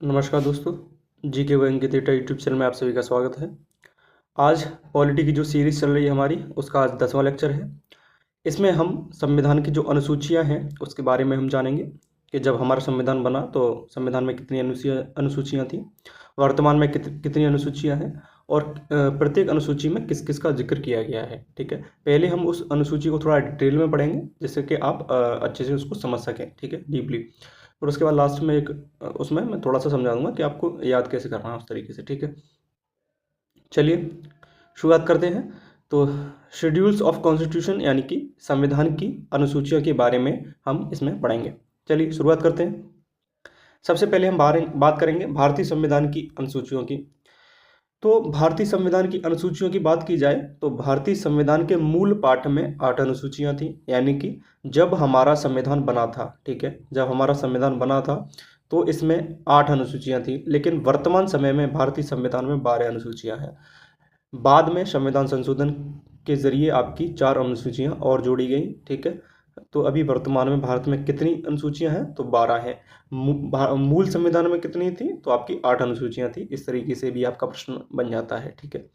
नमस्कार दोस्तों, जी के गोइंग डेटा यूट्यूब चैनल में आप सभी का स्वागत है। आज पॉलिटी की जो सीरीज़ चल रही है हमारी, उसका आज 10वां लेक्चर है। इसमें हम संविधान की जो अनुसूचियां हैं उसके बारे में हम जानेंगे कि जब हमारा संविधान बना तो संविधान में कितनी अनुसूचियां थी, वर्तमान में कितनी अनुसूचियां हैं और प्रत्येक अनुसूची में किस किस का जिक्र किया गया है। ठीक है, पहले हम उस अनुसूची को थोड़ा डिटेल में पढ़ेंगे जिससे कि आप अच्छे से उसको समझ सकें। ठीक है, डीपली। और उसके बाद लास्ट में उसमें मैं थोड़ा सा समझा दूंगा कि आपको याद कैसे करना है उस तरीके से। ठीक है, चलिए शुरुआत करते हैं। तो शेड्यूल्स ऑफ कॉन्स्टिट्यूशन यानी कि संविधान की अनुसूचियों के बारे में हम इसमें पढ़ेंगे। चलिए शुरुआत करते हैं। सबसे पहले हम बात करेंगे भारतीय संविधान की अनुसूचियों की। तो भारतीय संविधान की अनुसूचियों की बात की जाए तो भारतीय संविधान के मूल पाठ में 8 अनुसूचियां थी, यानी कि जब हमारा संविधान बना था। ठीक है, जब हमारा संविधान बना था तो इसमें 8 अनुसूचियां थी, लेकिन वर्तमान समय में भारतीय संविधान में 12 अनुसूचियां हैं। बाद में संविधान संशोधन के जरिए आपकी 4 अनुसूचियां और जोड़ी गई। ठीक है, तो अभी वर्तमान में भारत में कितनी अनुसूचियां हैं? तो 12 हैं। मूल संविधान में कितनी थी? तो आपकी 8 अनुसूचियां थी। इस तरीके से भी आपका प्रश्न बन जाता है। ठीक है,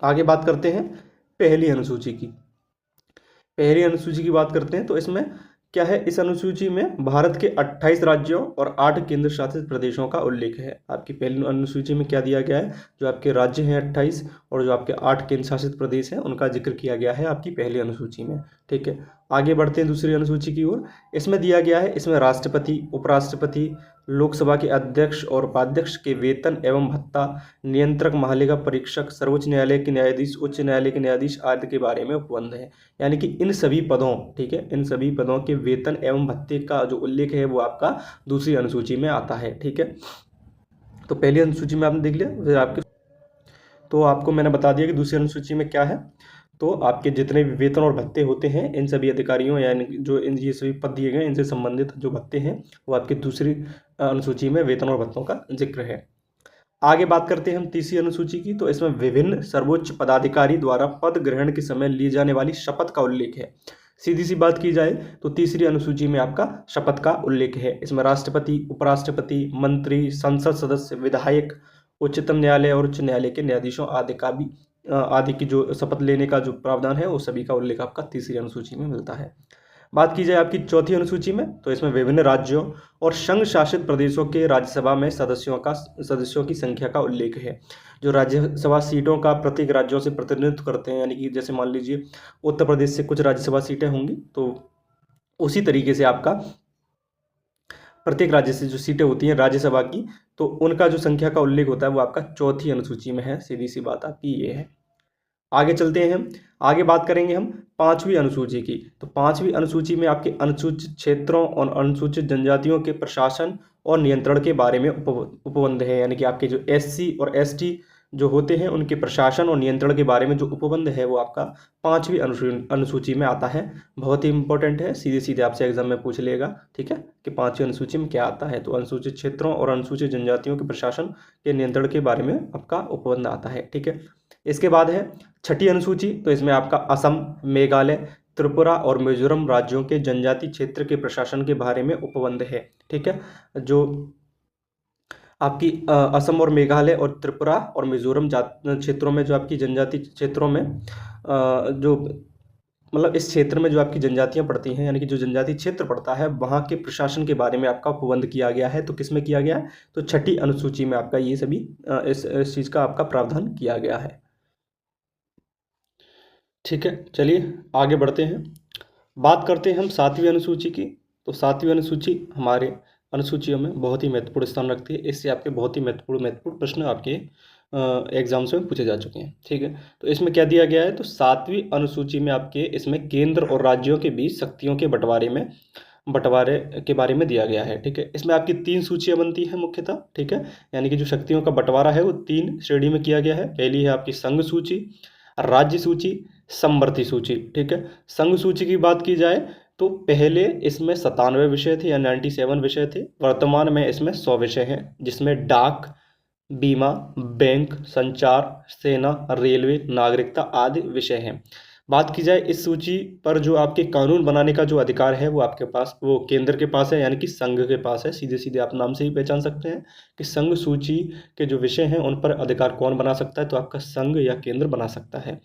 आगे बात करते हैं पहली अनुसूची की। पहली अनुसूची की बात करते हैं तो इसमें क्या है? इस अनुसूची में भारत के 28 राज्यों और 8 केंद्र शासित प्रदेशों का उल्लेख है। आपकी पहली अनुसूची में क्या दिया गया है? जो आपके राज्य हैं 28 और जो आपके 8 केंद्र शासित प्रदेश हैं उनका जिक्र किया गया है आपकी पहली अनुसूची में। ठीक है, आगे बढ़ते हैं दूसरी अनुसूची की ओर। इसमें दिया गया है, इसमें राष्ट्रपति, उपराष्ट्रपति, लोकसभा के अध्यक्ष और उपाध्यक्ष के वेतन एवं भत्ता, नियंत्रक, महालेखा परीक्षक, सर्वोच्च न्यायालय के न्यायाधीश, उच्च न्यायालय के न्यायाधीश आदि के बारे में उपबंध है। यानी कि इन सभी पदों, ठीक है, इन सभी पदों के वेतन एवं भत्ते का जो उल्लेख है वो आपका दूसरी अनुसूची में आता है। ठीक है, तो पहली अनुसूची में आपने देख लिया, फिर आपके तो आपको मैंने बता दिया कि दूसरी अनुसूची में क्या है। तो आपके जितने भी वेतन और भत्ते होते हैं इन सभी अधिकारियों, यानी जो इन ये सभी पद दिए गए इनसे संबंधित जो भत्ते हैं वो आपकी दूसरी अनुसूची में वेतन और भत्तों का जिक्र है। आगे बात करते हैं हम तीसरी अनुसूची की। तो इसमें विभिन्न सर्वोच्च पदाधिकारी द्वारा पद ग्रहण के समय ली जाने वाली शपथ का उल्लेख है। सीधी सी बात की जाए तो तीसरी अनुसूची में आपका शपथ का उल्लेख है। इसमें राष्ट्रपति, उपराष्ट्रपति, मंत्री, संसद सदस्य, विधायक, उच्चतम न्यायालय और उच्च न्यायालय के न्यायाधीशों आदि का भी आदि की जो शपथ लेने का जो प्रावधान है वो सभी का उल्लेख आपका तीसरी अनुसूची में मिलता है। बात की जाए आपकी चौथी अनुसूची में तो इसमें विभिन्न राज्यों और संघ शासित प्रदेशों के राज्यसभा में सदस्यों की संख्या का उल्लेख है। जो राज्यसभा सीटों का प्रत्येक राज्यों से प्रतिनिधित्व करते हैं, यानी कि जैसे मान लीजिए उत्तर प्रदेश से कुछ राज्यसभा सीटें होंगी, तो उसी तरीके से आपका प्रत्येक राज्य से जो सीटें होती हैं राज्यसभा की, तो उनका जो संख्या का उल्लेख होता है वो आपका चौथी अनुसूची में है। सीधी सी बात आपकी ये है। आगे चलते हैं हम, आगे बात करेंगे हम पांचवी अनुसूची की। तो पांचवी अनुसूची में आपके अनुसूचित क्षेत्रों और अनुसूचित जनजातियों के प्रशासन और नियंत्रण के बारे में उपबंध है। यानी कि आपके जो एससी और एसटी जो होते हैं उनके प्रशासन और नियंत्रण के बारे में जो उपबंध है वो आपका पांचवी अनुसूची में आता है। बहुत ही इंपॉर्टेंट है, सीधे सीधे आपसे एग्जाम में पूछ लेगा। ठीक है, कि पांचवी अनुसूची में क्या आता है? तो अनुसूचित क्षेत्रों और अनुसूचित जनजातियों के प्रशासन के नियंत्रण के बारे में आपका उपबंध आता है। ठीक है, इसके बाद है छठी अनुसूची। तो इसमें आपका असम, मेघालय, त्रिपुरा और मिजोरम राज्यों के जनजाति क्षेत्र के प्रशासन के बारे में उपबंध है। ठीक है, जो आपकी असम और मेघालय और त्रिपुरा और मिजोरम क्षेत्रों में जो आपकी जनजाति क्षेत्रों में जो मतलब इस क्षेत्र में जो आपकी जनजातियां पड़ती हैं, यानी कि जो जनजाति क्षेत्र पड़ता है वहाँ के प्रशासन के बारे में आपका उपबंध किया गया है। तो किसमें किया गया है? तो छठी अनुसूची में आपका ये सभी इस चीज़ का आपका प्रावधान किया गया है। ठीक है, चलिए आगे बढ़ते हैं। बात करते हैं हम सातवीं अनुसूची की। तो सातवीं अनुसूची हमारे अनुसूचियों में बहुत ही महत्वपूर्ण स्थान रखती है। इससे आपके बहुत ही महत्वपूर्ण प्रश्न आपके एग्जाम्स में पूछे जा चुके हैं। ठीक है, तो इसमें क्या दिया गया है? तो सातवीं अनुसूची में आपके इसमें केंद्र और राज्यों के बीच शक्तियों के बंटवारे के बारे में दिया गया है। ठीक है, इसमें आपकी 3 सूचियां बनती हैं मुख्यतः। ठीक है, यानी कि जो शक्तियों का बंटवारा है वो 3 श्रेणी में किया गया है। पहली है आपकी संघ सूची, राज्य सूची, समवर्ती सूची। ठीक है, संघ सूची की बात की जाए तो पहले इसमें 97 विषय थे या 97 विषय थे। वर्तमान में इसमें 100 विषय हैं, जिसमें डाक, बीमा, बैंक, संचार, सेना, रेलवे, नागरिकता आदि विषय हैं। बात की जाए इस सूची पर जो आपके कानून बनाने का जो अधिकार है वो आपके पास, वो केंद्र के पास है, यानी कि संघ के पास है। सीधे सीधे आप नाम से ही पहचान सकते हैं कि संघ सूची के जो विषय हैं उन पर अधिकार कौन बना सकता है, तो आपका संघ या केंद्र बना सकता है।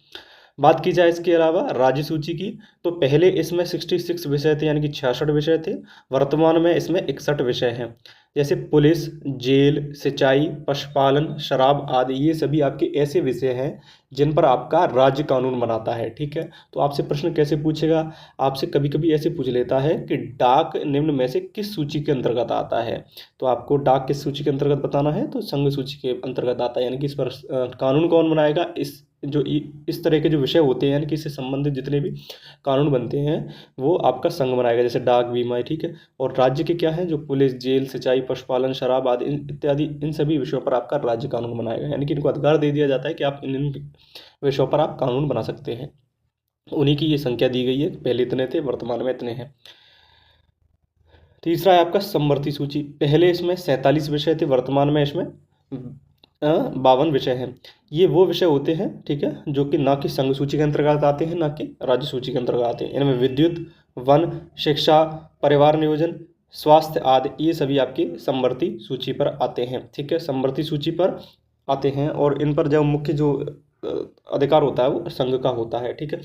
बात की जाए इसके अलावा राज्य सूची की, तो पहले इसमें 66 विषय थे, यानी कि 66 विषय थे। वर्तमान में इसमें 61 विषय हैं। जैसे पुलिस, जेल, सिंचाई, पशुपालन, शराब आदि, ये सभी आपके ऐसे विषय हैं जिन पर आपका राज्य कानून बनाता है। ठीक है, तो आपसे प्रश्न कैसे पूछेगा, आपसे कभी कभी ऐसे पूछ लेता है कि डाक निम्न में से किस सूची के अंतर्गत आता है। तो आपको डाक किस सूची के अंतर्गत बताना है, तो संघ सूची के अंतर्गत आता है। यानी कि इस पर कानून कौन बनाएगा, इस तरह के जो विषय होते हैं, यानी कि इससे संबंधित जितने भी कानून बनते हैं वो आपका संघ बनाएगा, जैसे डाक, बीमा, ठीक है। और राज्य के क्या है, जो पुलिस, जेल, सिंचाई, पशुपालन, शराब आदि इत्यादि, इन सभी विषयों पर आपका राज्य कानून बनाएगा। यानी कि इनको अधिकार दे दिया जाता है कि आप इन विषयों पर आप कानून बना सकते हैं। उन्हीं की ये संख्या दी गई है, पहले इतने थे, वर्तमान में इतने हैं। तीसरा है आपका समवर्ती सूची। पहले इसमें 47 विषय थे, वर्तमान में इसमें 52 विषय हैं। ये वो विषय होते हैं, ठीक है, जो कि ना कि संघ सूची के अंतर्गत आते हैं, ना कि राज्य सूची के अंतर्गत आते हैं। इनमें विद्युत, वन, शिक्षा, परिवार नियोजन, स्वास्थ्य आदि, ये सभी आपकी समवर्ती सूची पर आते हैं। ठीक है, समवर्ती सूची पर आते हैं, और इन पर जो मुख्य जो अधिकार होता है वो संघ का होता है। ठीक है,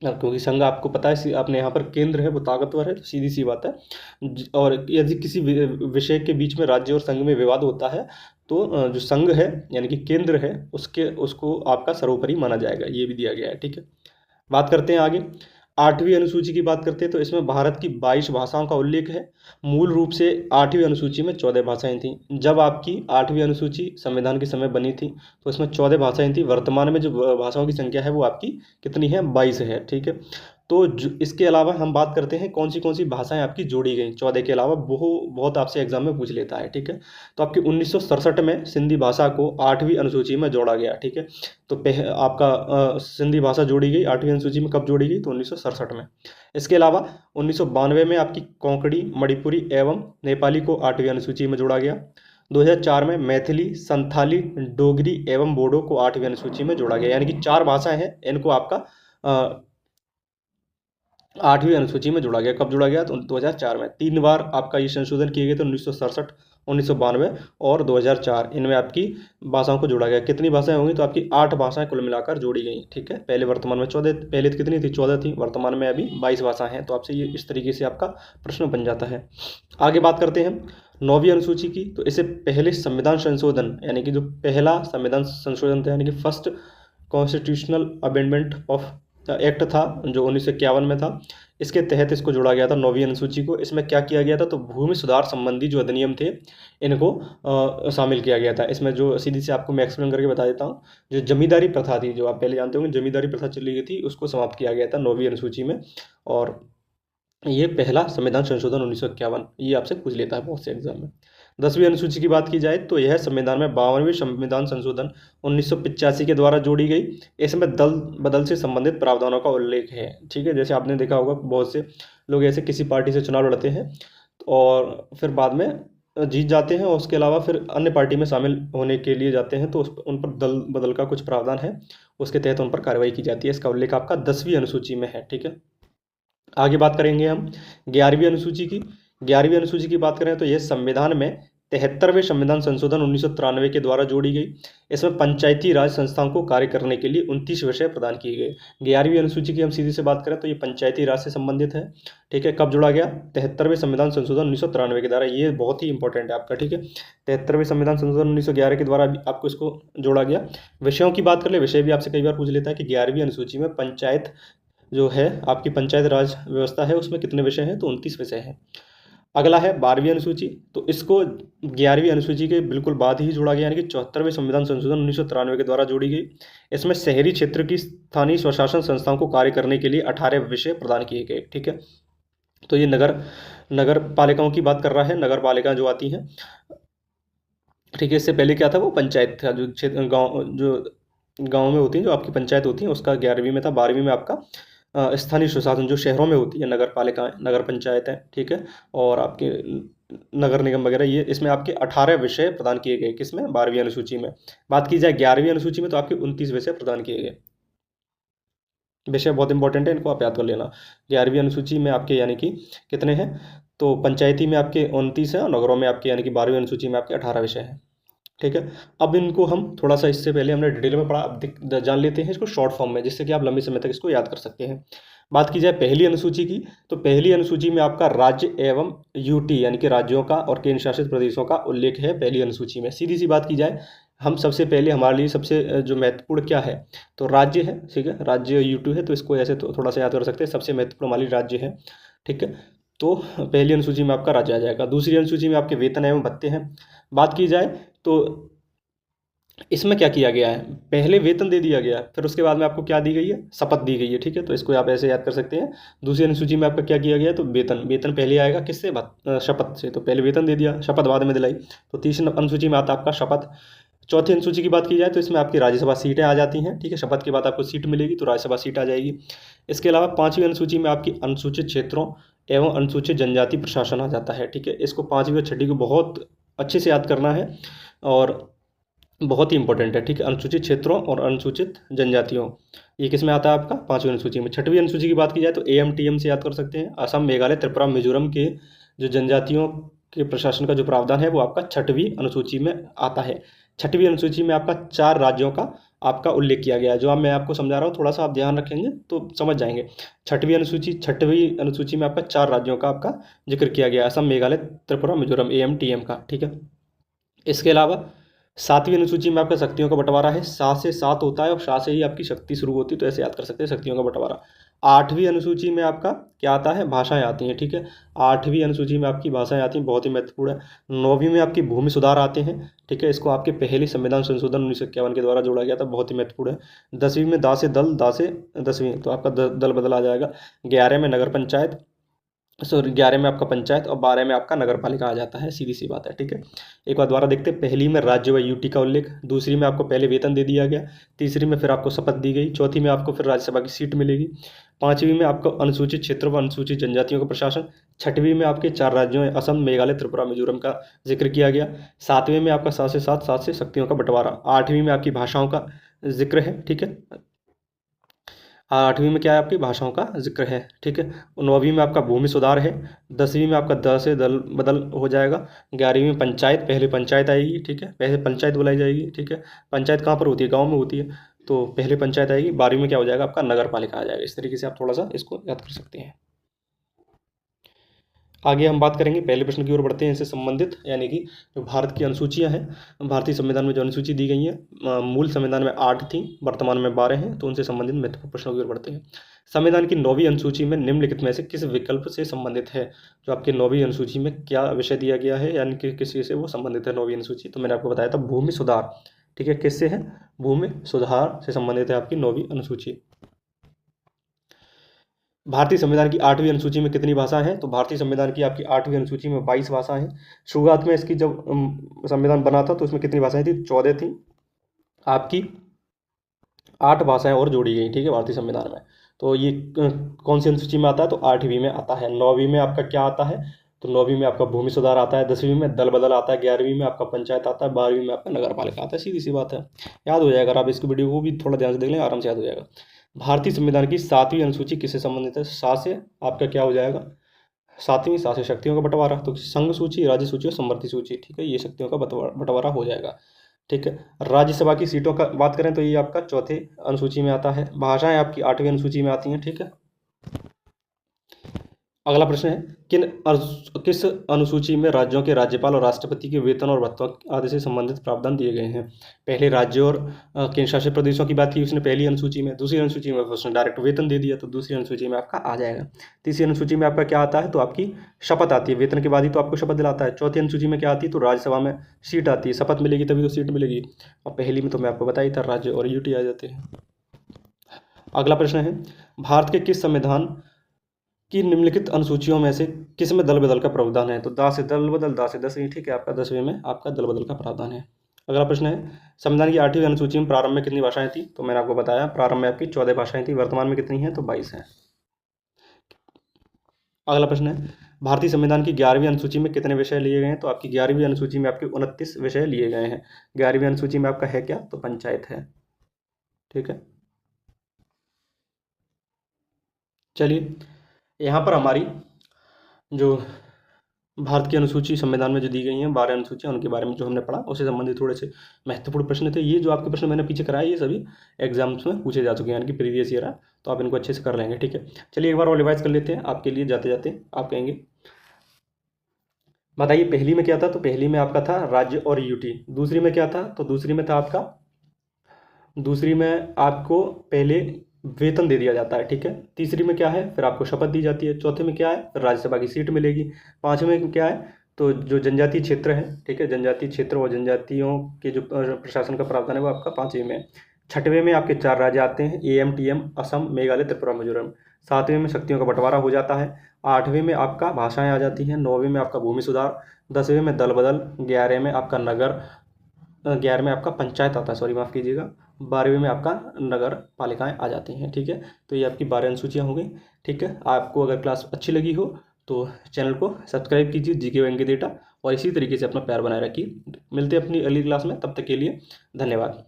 क्योंकि संघ आपको पता है, आपने यहाँ पर केंद्र है वो ताकतवर है, तो सीधी सी बात है। और यदि किसी विषय के बीच में राज्य और संघ में विवाद होता है, तो जो संघ है यानी कि केंद्र है उसको आपका सर्वोपरि माना जाएगा, ये भी दिया गया है। ठीक है, बात करते हैं आगे। 8वीं अनुसूची की बात करते हैं, तो इसमें भारत की 22 भाषाओं का उल्लेख है। मूल रूप से 8वीं अनुसूची में 14 भाषाएं थीं। जब आपकी 8वीं अनुसूची संविधान के समय बनी थी तो इसमें 14 भाषाएं थीं। वर्तमान में जो भाषाओं की संख्या है वो आपकी कितनी है, 22 है। ठीक है, तो इसके अलावा हम बात करते हैं कौन सी भाषाएं आपकी जोड़ी गई 14 के अलावा, वो बहुत आपसे एग्जाम में पूछ लेता है। ठीक है, तो आपकी 1967 में सिंधी भाषा को 8वीं अनुसूची में जोड़ा गया। ठीक है, तो आपका सिंधी भाषा जोड़ी गई 8वीं अनुसूची में, कब जोड़ी गई, तो 1967 में। इसके अलावा 1992 में आपकी कोंकणी, मणिपुरी एवं नेपाली को 8वीं अनुसूची में जोड़ा गया। 2004 में मैथिली, संथाली, डोगरी एवं बोडो को 8वीं अनुसूची में जोड़ा गया। यानी कि 4 भाषाएं हैं, इनको आपका 8वीं अनुसूची में जोड़ा गया। कब जोड़ा गया, तो 2004 में। 3 बार आपका ये संशोधन किए गए थे, 1967, 1992 और 2004। इनमें आपकी भाषाओं को जोड़ा गया। कितनी भाषाएं होंगी, तो आपकी 8 भाषाएं कुल मिलाकर जोड़ी गई। ठीक है, पहले वर्तमान में 14, पहले कितनी थी, 14 थी, वर्तमान में अभी 22 भाषाएं हैं। तो आपसे ये इस तरीके से आपका प्रश्न बन जाता है। आगे बात करते हैं 9वीं अनुसूची की। तो इससे पहले संविधान संशोधन, यानी कि जो पहला संविधान संशोधन था, यानी कि first constitutional amendment of act था, जो 1951 में था। इसके तहत इसको जोड़ा गया था 9वीं अनुसूची को। इसमें क्या किया गया था, तो भूमि सुधार संबंधी जो अधिनियम थे इनको शामिल किया गया था। इसमें जो सीधी से आपको मैं एक्सप्लेन करके बता देता हूँ, जो जमींदारी प्रथा थी, जो आप पहले जानते होंगे जमींदारी प्रथा चली गई थी, उसको समाप्त किया गया था 9वीं अनुसूची में। और ये पहला संविधान संशोधन 1951, ये आपसे पूछ लेता है बहुत से एग्जाम में। 10वीं अनुसूची की बात की जाए तो यह संविधान में 52वें संविधान संशोधन 1985 के द्वारा जोड़ी गई। इसमें दल बदल से संबंधित प्रावधानों का उल्लेख है। ठीक है, जैसे आपने देखा होगा बहुत से लोग ऐसे किसी पार्टी से चुनाव लड़ते हैं और फिर बाद में जीत जाते हैं, और उसके अलावा फिर अन्य पार्टी में शामिल होने के लिए जाते हैं, तो उन पर दल बदल का कुछ प्रावधान है, उसके तहत उन पर कार्रवाई की जाती है। इसका उल्लेख आपका 10वीं अनुसूची में है। ठीक है, आगे बात करेंगे हम 11वीं अनुसूची की। 11वीं अनुसूची की बात करें तो यह संविधान में 73वें संविधान संशोधन 1993 के द्वारा जोड़ी गई। इसमें पंचायती राज संस्थाओं को कार्य करने के लिए 29 विषय प्रदान किए गए। 11वीं अनुसूची की हम सीधी से बात करें तो ये पंचायती राज से संबंधित है। ठीक है, कब जोड़ा गया, 73वें संविधान संशोधन 1993 के द्वारा। ये बहुत ही इंपॉर्टेंट है आपका। ठीक है, 73वें संविधान संशोधन 1911 के द्वारा आपको इसको जोड़ा गया। विषयों की बात कर ले, विषय भी आपसे कई बार पूछ लेता है कि 11वीं अनुसूची में पंचायत जो है आपकी पंचायत राज व्यवस्था है, उसमें कितने विषय हैं, तो 29 विषय हैं। अगला है 12वीं अनुसूची। तो इसको 11वीं अनुसूची के बिल्कुल बाद ही जोड़ा गया, यानी कि 74वें संविधान संशोधन 1993 के द्वारा जोड़ी गई। इसमें शहरी क्षेत्र की स्थानीय स्वशासन संस्थाओं को कार्य करने के लिए 18 विषय प्रदान किए गए। ठीक है, तो ये नगर पालिकाओं की बात कर रहा है, नगर पालिका जो आती हैं। ठीक है, इससे पहले क्या था, वो पंचायत था, जो क्षेत्र गाँव में होती हैं, जो आपकी पंचायत होती है, उसका 11वीं में था। 12वीं में आपका स्थानीय स्वशासन, जो शहरों में होती है, नगर पालिकाएं, नगर पंचायतें। ठीक है, और आपके नगर निगम वगैरह, ये इसमें आपके 18 विषय प्रदान किए गए। किसमें, 12वीं अनुसूची में। बात की जाए 11वीं अनुसूची में, तो आपके 29 विषय प्रदान किए गए। विषय बहुत इंपॉर्टेंट है, इनको आप याद कर लेना। 11वीं अनुसूची में आपके यानी कि कितने हैं, तो पंचायती में आपके 29 है और नगरों में आपके यानी कि 12वीं अनुसूची में आपके 18 विषय हैं। ठीक है, अब इनको हम थोड़ा सा, इससे पहले हमने डिटेल में पढ़ा, अब जान लेते हैं इसको शॉर्ट फॉर्म में, जिससे कि आप लंबे समय तक इसको याद कर सकते हैं। बात की जाए पहली अनुसूची की, तो पहली अनुसूची में आपका राज्य एवं यूटी यानी कि राज्यों का और केंद्र शासित प्रदेशों का उल्लेख है पहली अनुसूची में। सीधी सी बात की जाए, हम सबसे पहले हमारे लिए सबसे जो महत्वपूर्ण क्या है, तो राज्य है। ठीक है, राज्य यूटी है, तो इसको ऐसे तो थोड़ा सा याद कर सकते हैं, सबसे महत्वपूर्ण हमारी राज्य है। ठीक है, तो पहली अनुसूची में आपका राज्य आ जाएगा। दूसरी अनुसूची में आपके वेतन एवं भत्ते हैं। बात की जाए तो इसमें क्या किया गया है, पहले वेतन दे दिया गया है, फिर उसके बाद में आपको क्या दी गई है, शपथ दी गई है। ठीक है, तो इसको आप ऐसे याद कर सकते हैं। दूसरी अनुसूची में आपका क्या किया गया है, तो वेतन, वेतन पहले आएगा किससे, शपथ से, तो पहले वेतन दे दिया, शपथ बाद में दिलाई। तो तीसरी अनुसूची में आता है आपका शपथ। चौथी अनुसूची की बात की जाए तो इसमें आपकी राज्यसभा सीटें आ जाती हैं। ठीक है, शपथ के बाद आपको सीट मिलेगी तो राज्यसभा सीट आ जाएगी। इसके अलावा पाँचवीं अनुसूची में आपकी अनुसूचित क्षेत्रों एवं अनुसूचित जनजाति प्रशासन आ जाता है। ठीक है, इसको पाँचवीं और छठी को बहुत अच्छे से याद करना है और बहुत ही इंपॉर्टेंट है। ठीक है, अनुसूचित क्षेत्रों और अनुसूचित जनजातियों, ये किस में आता है आपका, पाँचवीं अनुसूची में। छठवीं अनुसूची की बात की जाए तो AMTM से याद कर सकते हैं, असम, मेघालय, त्रिपुरा, मिजोरम के जो जनजातियों के प्रशासन का जो प्रावधान है वो आपका छठवीं अनुसूची में आता है। छठवीं अनुसूची में आपका 4 राज्यों का आपका उल्लेख किया गया है। जो अब मैं आपको समझा रहा हूँ, थोड़ा सा आप ध्यान रखेंगे तो समझ जाएंगे। छठवीं अनुसूची में आपका 4 राज्यों का आपका जिक्र किया गया है, असम, मेघालय, त्रिपुरा, मिजोरम, AMTM का। ठीक है, इसके अलावा सातवीं अनुसूची में आपका शक्तियों का बंटवारा है। सा से सात होता है और सा से ही आपकी शक्ति शुरू होती है, तो ऐसे याद कर सकते हैं, शक्तियों का बंटवारा। आठवीं अनुसूची में आपका क्या आता है, भाषाएं आती हैं। ठीक है, आठवीं अनुसूची में आपकी भाषाएं आती हैं, बहुत ही महत्वपूर्ण है। नौवीं में आपकी भूमि सुधार आते हैं। ठीक है, इसको आपके पहले संविधान संशोधन 1951 के द्वारा जोड़ा गया था, बहुत ही महत्वपूर्ण है। 10वीं में दा से दल, दा से 10वीं, तो आपका दल बदल आ जाएगा। 11 में नगर पंचायत, सॉरी 11 में आपका पंचायत और 12 में आपका नगर पालिका आ जाता है, सीधी सी बात है। ठीक है, एक बार दोबारा देखते हैं। पहली में राज्य व यूटी का उल्लेख, दूसरी में आपको पहले वेतन दे दिया गया, तीसरी में फिर आपको शपथ दी गई, चौथी में आपको फिर राज्यसभा की सीट मिलेगी, पाँचवीं में आपको अनुसूचित क्षेत्रों व अनुसूचित जनजातियों का प्रशासन, छठवीं में आपके 4 राज्यों असम, मेघालय, त्रिपुरा, मिजोरम का जिक्र किया गया, सातवें में आपका 7 से 7, 7 से शक्तियों का बंटवारा, आठवीं में आपकी भाषाओं का जिक्र है। ठीक है, आठवीं में क्या है, आपकी भाषाओं का जिक्र है। ठीक है, नौवीं में आपका भूमि सुधार है, 10वीं में आपका द से दल बदल हो जाएगा, 11वीं में पंचायत, पहले पंचायत आएगी। ठीक है, पहले पंचायत बुलाई जाएगी। ठीक है, पंचायत कहाँ पर होती है, गाँव में होती है, तो पहले पंचायत आएगी। 12वीं में क्या हो जाएगा, आपका नगर पालिका आ जाएगा। इस तरीके से आप थोड़ा सा इसको याद कर सकते हैं। आगे हम बात करेंगे, पहले प्रश्न की ओर बढ़ते हैं, इससे संबंधित, यानी कि जो भारत की अनुसूचियां हैं, भारतीय संविधान में जो अनुसूची दी गई है, मूल संविधान में 8 थी, वर्तमान में 12 हैं, तो उनसे संबंधित महत्वपूर्ण प्रश्नों की ओर बढ़ते हैं। संविधान की 9वीं अनुसूची में निम्नलिखित में से किस विकल्प से संबंधित है, जो आपकी 9वीं अनुसूची में क्या विषय दिया गया है, यानी कि किस चीज़ से वो संबंधित है 9वीं अनुसूची, तो मैंने आपको बताया था भूमि सुधार। ठीक है, किससे है, भूमि सुधार से संबंधित है आपकी 9वीं अनुसूची। भारतीय संविधान की 8वीं अनुसूची में कितनी भाषाएं हैं, तो भारतीय संविधान की आपकी 8वीं अनुसूची में 22 भाषाएं हैं। शुरुआत में इसकी जब संविधान बना था तो उसमें कितनी भाषाएं थी, 14 थी। आपकी 8 भाषाएं और जोड़ी गई। ठीक है, भारतीय संविधान में, तो ये कौन सी अनुसूची में आता है, तो 8वीं में आता है। 9वीं में आपका क्या आता है, तो 9वीं में आपका भूमि सुधार आता है, 10वीं में दल बदल आता है, 11वीं में आपका पंचायत आता है, 12वीं में आपका नगर पालिका आता है। सीधी सी बात है, याद हो जाएगा। अगर आप इसकी वीडियो को भी थोड़ा ध्यान से देख लें, आराम से याद हो जाएगा। भारतीय संविधान की 7वीं अनुसूची किससे संबंधित है, सा से आपका क्या हो जाएगा, 7वीं, सा से शक्तियों का बंटवारा, तो संघ सूची, राज्य सूची और समवर्ती सूची। ठीक है, ये शक्तियों का बंटवारा हो जाएगा। ठीक है, राज्यसभा की सीटों का बात करें तो ये आपका चौथे अनुसूची में आता है। भाषाएं आपकी 8वीं अनुसूची में आती हैं। ठीक है, अगला प्रश्न है, किस अनुसूची में राज्यों के राज्यपाल और राष्ट्रपति के वेतन और भत्तों आदि से संबंधित प्रावधान दिए गए हैं। पहले राज्यों और केंद्र शासित प्रदेशों की बात की उसने पहली अनुसूची में, दूसरी अनुसूची में उसने डायरेक्ट वेतन दे दिया, तो दूसरी अनुसूची में आपका आ जाएगा। तीसरी अनुसूची में आपका क्या आता है, तो आपकी शपथ आती है, वेतन के बाद ही तो आपको शपथ दिलाता है। चौथी अनुसूची में क्या आती है, तो राज्यसभा में सीट आती है, शपथ मिलेगी तभी तो सीट मिलेगी, और पहली में तो मैं आपको बताई था, राज्य और यूटी आ जाते हैं। अगला प्रश्न है, भारत के किस संविधान कि निम्नलिखित अनुसूचियों में से किस में दल बदल का प्रावधान है, तो दा से दल बदल, दा से 10वीं। ठीक है, आपका 10वीं में आपका दल बदल का प्रावधान है। अगला प्रश्न है, संविधान की 8वीं अनुसूची में प्रारंभ में कितनी भाषाएं थी, तो मैंने आपको बताया प्रारंभ में आपकी 14 भाषाएं थी, वर्तमान में कितनी हैं, तो 22 हैं। अगला प्रश्न है, भारतीय संविधान की 11वीं अनुसूची में कितने विषय लिए गए हैं, तो आपकी 11वीं अनुसूची में आपके 29 विषय लिए गए हैं। 11वीं अनुसूची में आपका है क्या, तो पंचायत है। ठीक है, चलिए, यहाँ पर हमारी जो भारत की अनुसूची संविधान में जो दी गई हैं 12 अनुसूचियाँ, उनके बारे में जो हमने पढ़ा, उससे संबंधित थोड़े से महत्वपूर्ण प्रश्न थे। ये जो आपके प्रश्न मैंने पीछे कराए, ये सभी एग्जाम्स में पूछे जा चुके हैं, यानी कि प्रीवियस ईयर है, तो आप इनको अच्छे से कर लेंगे। ठीक है, चलिए एक बार और रिवाइज कर लेते हैं आपके लिए। जाते जाते आप कहेंगे, बताइए पहली में क्या था? तो पहली में आपका था राज्य और यूटी। दूसरी में क्या था? तो दूसरी में था आपका, दूसरी में आपको पहले वेतन दे दिया जाता है। ठीक है, तीसरी में क्या है? फिर आपको शपथ दी जाती है। चौथे में क्या है? फिर राज्यसभा की सीट मिलेगी। पाँचवें में क्या है? तो जो जनजातीय क्षेत्र है, ठीक है, जनजातीय क्षेत्र और जनजातियों के जो प्रशासन का प्रावधान है वो आपका 5वें में है। छठवें में आपके 4 राज्य आते हैं, AMTM, असम, मेघालय, त्रिपुरा, मिजोरम। 7वें में शक्तियों का बंटवारा हो जाता है। 8वें में आपका भाषाएं आ जाती हैं। 9वें में आपका भूमि सुधार। 10वें में दल बदल। 11वें में आपका नगर, 11वें में आपका पंचायत आता है, सॉरी माफ़ कीजिएगा। 12वें में आपका नगर पालिकाएं आ जाती हैं। ठीक है, तो ये आपकी 12 अनुसूचियाँ हो गई। ठीक है, आपको अगर क्लास अच्छी लगी हो तो चैनल को सब्सक्राइब कीजिए, जीके वेंकी डेटा, और इसी तरीके से अपना प्यार बनाए रखिए। मिलते हैं अपनी अगली क्लास में, तब तक के लिए धन्यवाद।